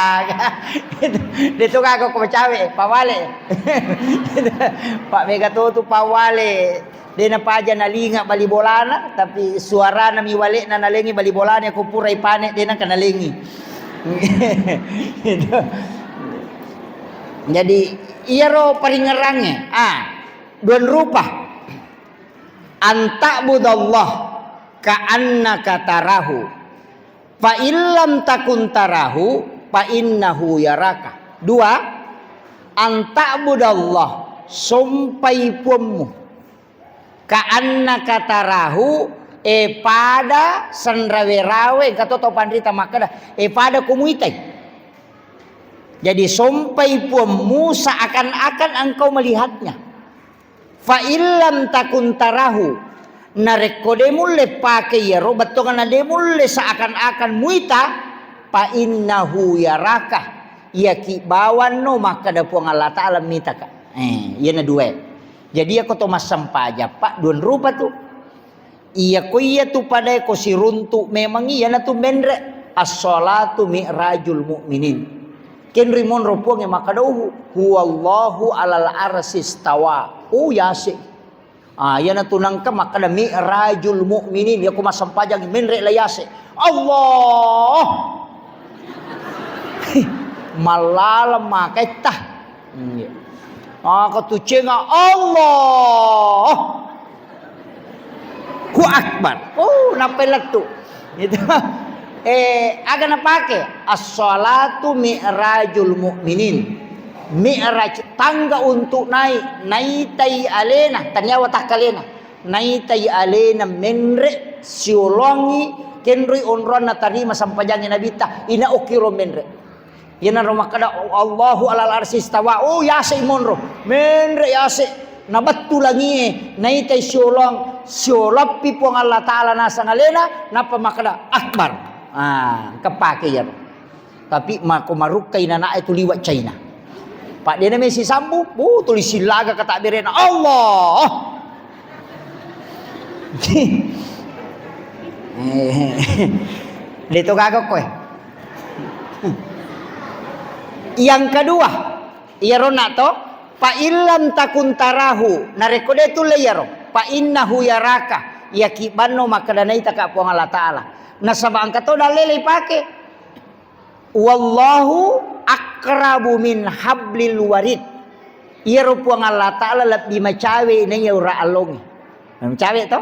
Itu kagak ko cawe pawale. Pak Mega tu pawale. Dia na paja nalinga bali bolana tapi suara na miwale na nalengi bali bolana ko purai panek dia na kanalengi. Jadi iya ro paringerangnya. Duan rupa. Anta'budallah ka'annaka tarahu. Fa illam takun tarahu fa innahu yaraka. Dua. Anta'budallah sumpai puammu. Ka'annaka tarahu pada sandrawe-rawe kato pandrita makada pada kumuitai. Jadi sumpai puammu seakan-akan engkau melihatnya. Fa illam takun tarahu nareko de mulle pake yero betongan de mulle seakan-akan muita pa innahu yaraka ya ki bawan no maka da puang Allah Ta'ala mita ka iya na dua. Jadi aku to masampaja pak duan rupa tu iya ko iya tu pada ko siruntu memang iya na tu mendre as-salatu mi'rajul mu'minin. Ken rimon ropuang yang makadahu huwallahu alal arsistawa. Oh yase. Ya na tunang ka makada mi'rajul mu'minin. Ya ko masampajang menre la yase. Allah. Malalam makai tah. Katucenga Allah. Hu akbar. Oh napelat tu. Gitu. Aga napake as-salatu mi'rajul mu'minin. Mi'raj tangga untuk naik tai alena tanyawa takalena naik tai alena menre siolongi kenri onron na tarima sampajangnya nabita ina okiro menre yana rumah kada Allahu alal arsis tawa. Oh yase imonro menre yase nabattu langi naik tai sioloppi puang Allah Ta'ala nasa ngalena napa makada akbar. Kepake ya. Tapi mako marukai nana itu liwat China. Pak dia namanya si sambu, tulis silaga kata berena Allah. Dito kagak kowe. Yang kedua, iya rona to, pa illam takun tarahu, narekode tu layaro, pa innahu yaraka, ya kibano makadana itaka puang Allah Ta'ala. Nasabang kato dalele pake wallahu akrabu min hablil warid. Ia rupuang Allah Ta'ala lebih macawe ini ya ura alongi. Macawe to?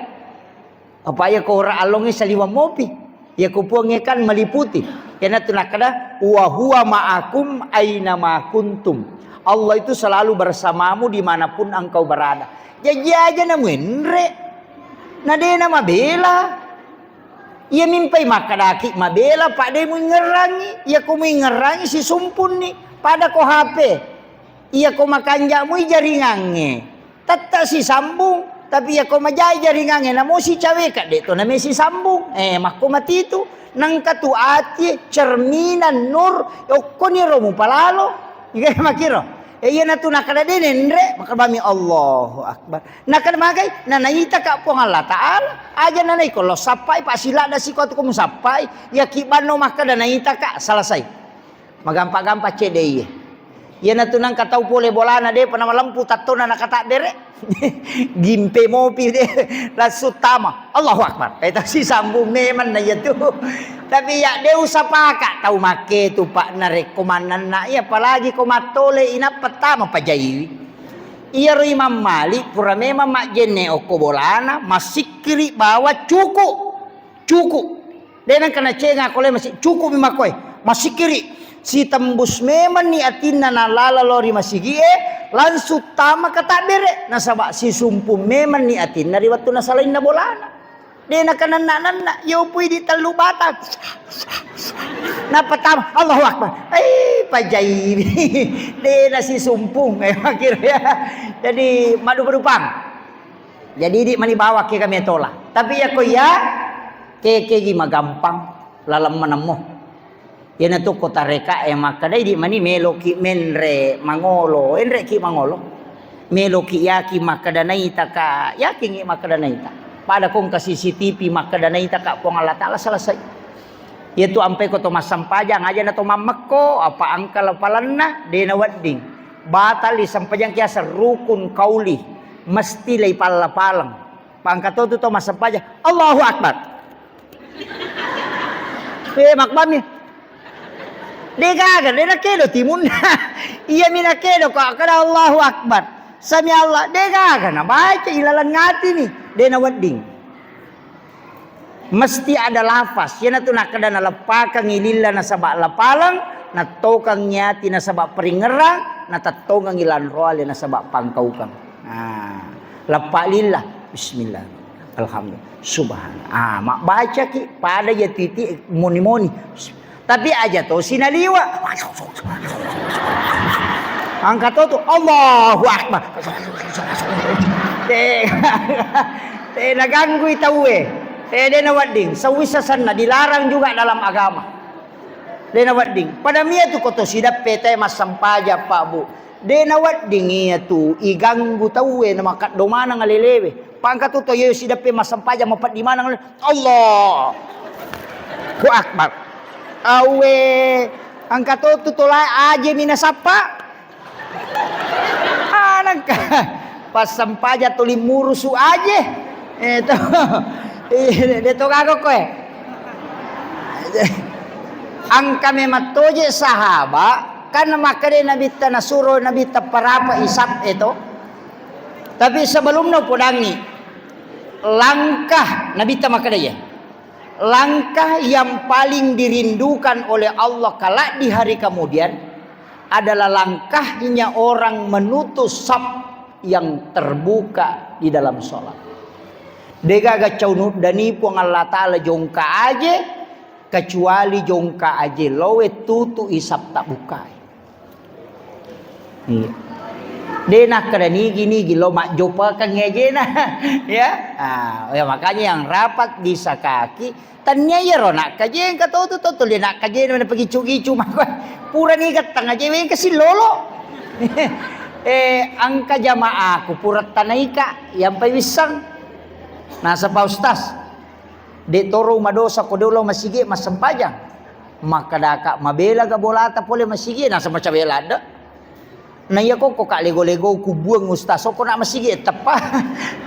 Apa ya ko ura alongi saliwa mopi. Ya kupuangnya kan meliputi. Karena tu nakada wa huwa ma'akum aina ma kuntum. Allah itu selalu bersamamu dimanapun engkau berada. Jadi aja namun re. Nadena mabela. Ia mimpai makadaki mabela pak de mu ngerangi ia ko mu ngerangi si sumpun ni pada ko HP ia ko makanja mu jaringange tatta si sambung tapi ia ko majai jaringange namo si cawe ka de to na si sambung makko mati itu nang katu ati cerminan nur ko ni romu palalo iga makiro iya na tu nakada denendre maka bami Allahu akbar nakada magai nanaita ka po Allah Ta'ala aja nanay ko lo sapai pa sila da si ko to mo sapai ya kibano maka nanaita ka selesai magampa-gampa cedei Ia na tunang katau pole bolana de panama lampu tato na nakata bere. Gimpe mopi de lasutama. Allahu Akbar. Itu si sambung meman na itu. Tapi ya deu sapaka tau make tu pak na rekomanan na iya apalagi ko matole ina pertama pajai. Iya ro Imam Malik pura memang mak jenne oko bolana masikiri bawa cukup. Dena kena cenga kole masih cukup mimakoi masikiri. Si tembus memang ni atina na lala lori masigie langsung tama kata bere nasaba si sumpu memang ni atina riwatu na salain na bolana de na kanan yo pui di telu batak na patam Allahu Akbar pajai de na si sumpung akhirnya jadi madu berupang jadi di mani bawa ke kami tola tapi ya ko ya ke gima gampang lalam menemuh yana to kota reka maka dai di mani meloki menre mangolo enre ki mangolo meloki yaki makadanai taka yaki ngi makadanai ta pada kong ka CCTV makadanai taka pong Allah taala selesai yaitu ampe ko to masampajang aja na to mamekko apa angkal palanna dena wadding batal di sampajang kiasa rukun kauli mesti lay palapalang pangkat to masampajang Allahu Akbar makbami Degagan, dia nak kedo timun. Ia mina kedo kok kada Allahu Akbar. Sami Allah, degagan. Baca ilalan ngati nih, dena wedding. Mesti ada lafaz. Ia tu nak kada na lepakang ililla na sabak lapalang, na tokang nyati na sabak peringerang, na tatokang ilan roale na sabak pangkaukang. Lepak lillah. Bismillah. Alhamdulillah. Subhanallah. Mak baca ki pada ya titik moni-moni. Tapi aja tuh sinaliwa. Angkat tuh Allahu Akbar. Teh naganggu itawe. Teh na wedding. Sawisasan na dilarang juga dalam agama. Dena wedding. Pada mia tuh koto sidap pete mas sampaja Pak Bu. Dena wedding iya tuh iganggu tawe na makat domana ngalelewe. Pangkat tuh yo sidap pe mas sampaja mapat di mana Allah. Allahu Akbar. Awe angkat tu tolak aja minasapa anak pas sampaja tuli murusu aja itu kagok koe angka mematoje sahaba karena makade nabi tanasuro nabi taparapa isap itu tapi sebelumnya podangi langkah nabi tamakade ya langkah yang paling dirindukan oleh Allah kala di hari kemudian adalah langkahnya orang menutup saf yang terbuka di dalam sholat. Degaga caunut dani puang Allah Ta'ala jongka aja kecuali jongka aja lowe tutu isap tak buka. Iya. Denak kerani gini gilo mak jopa kan ngejena ya. Ya makanya yang rapat di sakaki tanya ya ronak kaje yang kata tu dia nak kaje mana pergi cuci mak pura ni kat tengah je yang kasih lolo. Angka jamaah ku pura tanaika yang pai wisang. Nah sapa ustaz de toro madosa ko dolo masige masempajang. Maka daka mabela ga bolata pole masige nah sama cabela ada. Nah iya kok kak lego-lego ku buang ustaz kok nak masigi tepa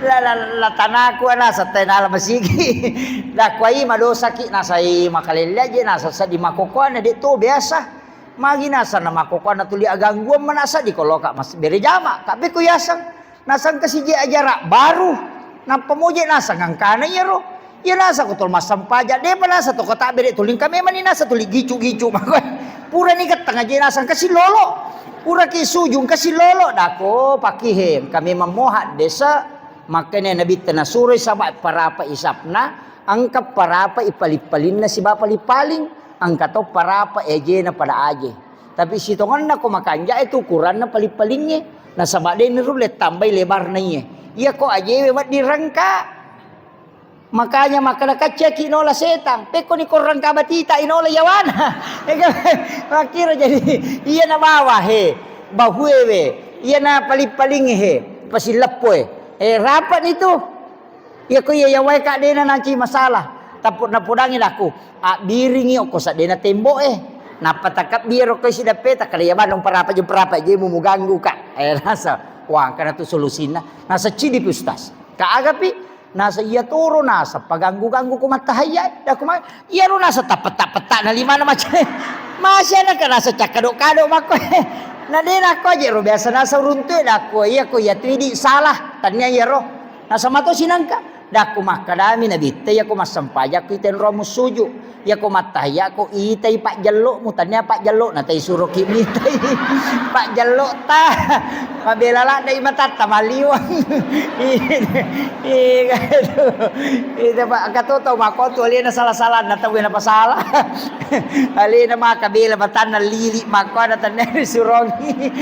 la tanaku ana sa tenala masigi da kwai madosa ki nasai makalilla je nasa sa di makokoan de to biasa magi nasa na makokoan tuli agangguan manasa di koloka mas bere jama tapi ku yasang nasang kasije ajara baru na pemoje nasa ngangkana ya ro ya nasa ko tol masampaja de panasa to kota bere tuling kami manina sa tuli gicu-gicu makoy pura ni kat tengah je nasang kasi lolo pura ki sujung kasih lolo dako pakihem kami memohat desa makanya Nabi tanasuri sama parapa isapna angkap parapa ipalipalin na si bapa lipaling angkat to parapa eje na pada aje tapi si tongan na ko makanja itu ukuran na palipalingnya na sama de ni rulet tambay lebar na iya iya ko aje wat dirangka makanya makana kacaki inola setang peko ni korang kabatita inola yawana makira jadi iya na bawa he bahuewe iya na paling he pasilapoy rapat itu iya ko iya yawai kak dena nanti masalah taput na pudangin aku biringi ko sa dena tembok napatakap biro ko si dapeta kaya ba nung para je mo ganggu ka nasa wah kana tu solusina nasa cidi pustas kaagapi nasa iya turo nasa paganggu-ganggu ko matahaya da kuma iya ro nasa tapat-tapat na lima na macam masya na ka nasa cakado-kado mako na din ako je ro biasa nasa runtu da ko iya ko ya tuidi salah tanya iya ro nasa mato sinangka da ko makadami na bitte ya ko masampaya ko iten ro musuju ya ko mataya ko itay pak jallo mo tanya pak jallo na tay suro kimi tay pak jallo ta mabelala dai matata maliwang itu pak katoto makoto ali na salah-salah na tawi na pasala ali na makabila matan na lili mako na tanya surongi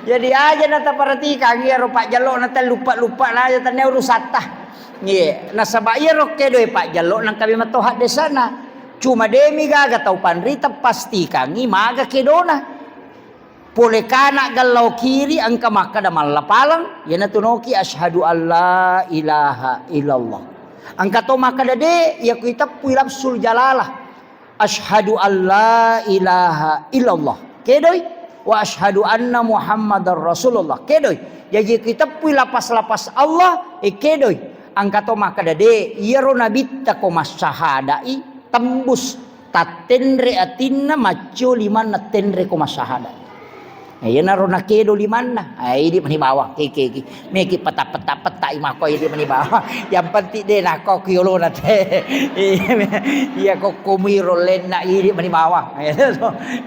jadi aja na ta paratika ngiro pak jallo na ta lupa-lupa na aja tanya urusata. Ye, nasa bayar kedo Pak Jalo nang kami matohat di sana. Cuma demi gaga tau panrita pasti kangi maga kedona. Pole kana galau kiri angka maka da malapalang yana tunoki asyhadu alla ilaha illallah. Angka to maka dade ya kita puilap sul jalalah. Asyhadu alla ilaha illallah. Kedoi wa asyhadu anna muhammadar rasulullah. Kedoi. Jadi kita puilap lapas Allah kedoi. Angkato maka dade yero nabitta ko masyahadai tembus tatenre atinna macho liman na tenre ko masyahada ayan na ro nakedo liman na ay di manibawa kiki meki pata imako di manibawa yang penting de nako kyolo na te iya ko kumiro len na di manibawa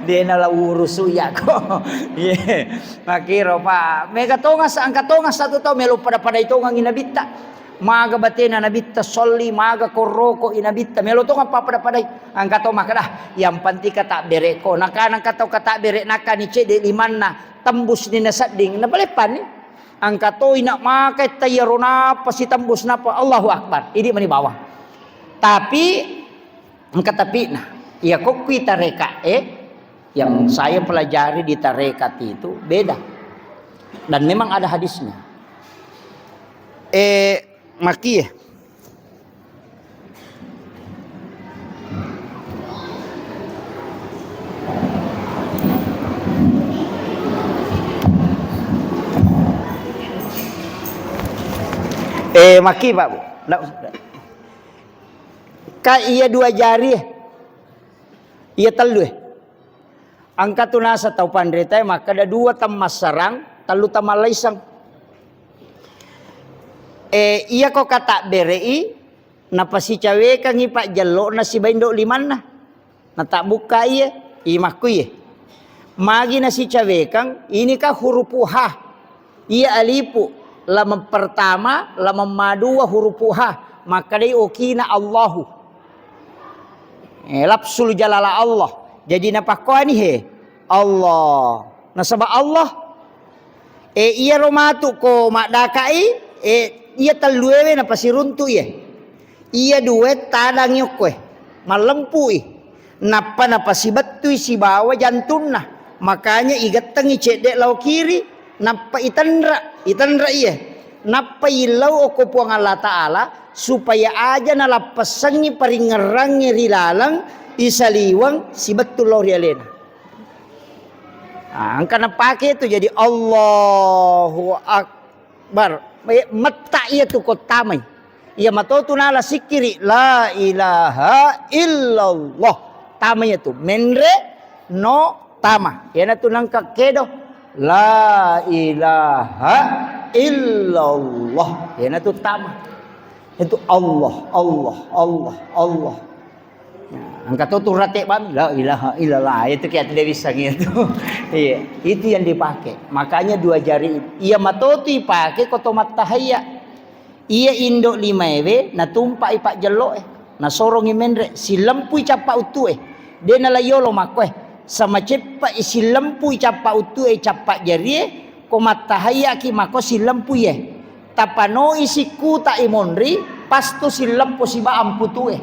de na la urusu ya ko makiro pa mega tongas angkatongas satu to melo pada ito ang inabitta maga batena nabitta solli maga koroko inabitta melo to nga papada-paday ang kato makada yang panti kata bereko nakanang kato kata bere nakani cede liman na tembus ni nasading napalepan ni ang kato ina makai tayaruna pasi tembus napa Allahu akbar ini mani bawah tapi ang katapi na iya kok kita reka yang saya pelajari di tarekat itu beda dan memang ada hadisnya Maki maki Pak Bu. Ka iya dua jari iya telu angka tunasa tau pandrita maka ada dua tamas sarang telu tamalaisang iya ko kata berei napasi cawe kang Pak Jalo na si baindo liman na tak buka iya imahku iya magi na si cawe kang ini ka huruf ha iya alipu lamam pertama lamam madua huruf ha maka dai okina Allahu lapsul jalala Allah jadi napako ni Allah nasaba Allah iya romatu ko makdakai iya taluewe na pasiruntu iya duet tadang yokwe malempui napa na pasibatui si bawa jantunna makanya igatang icedek lau kiri napa itandra iya napa ilau oko puang Allah Ta'ala supaya aja nalapasangi paringerangi rilalang isaliwang si betul lau rialena angka napake itu jadi Allahu Akbar mata iya tu kotamai iya matotu nala sikiri la ilaha illallah tamai itu menre no tama yana tu nangka kedo la ilaha illallah yana tu tama itu Allah angkat tu rate bami la ilaha illallah itu kayak tidak bisa gitu iya itu yang dipakai makanya dua jari iya matoti pakai kotomat tahaya iya indok lima na tumpai Pak Jalo na sorongi mendre si lampu capa utu de na layolo makwe sama cepa si lampu capa utu capa jari komat tahaya ki mako si lampu tapano isi kuta imonri pasto si lampu si ba amputu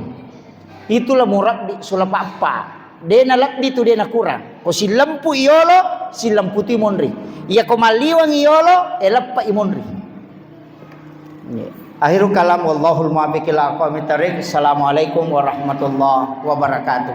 itulah murad di sulap apa dena lak itu dena kurang ko si lampu iolo si lampu timonri iya ko maliwang iolo elappa imonri akhirul kalam wallahul muwaffiq ila aqwamit thariq. Assalamualaikum warahmatullahi wabarakatuh.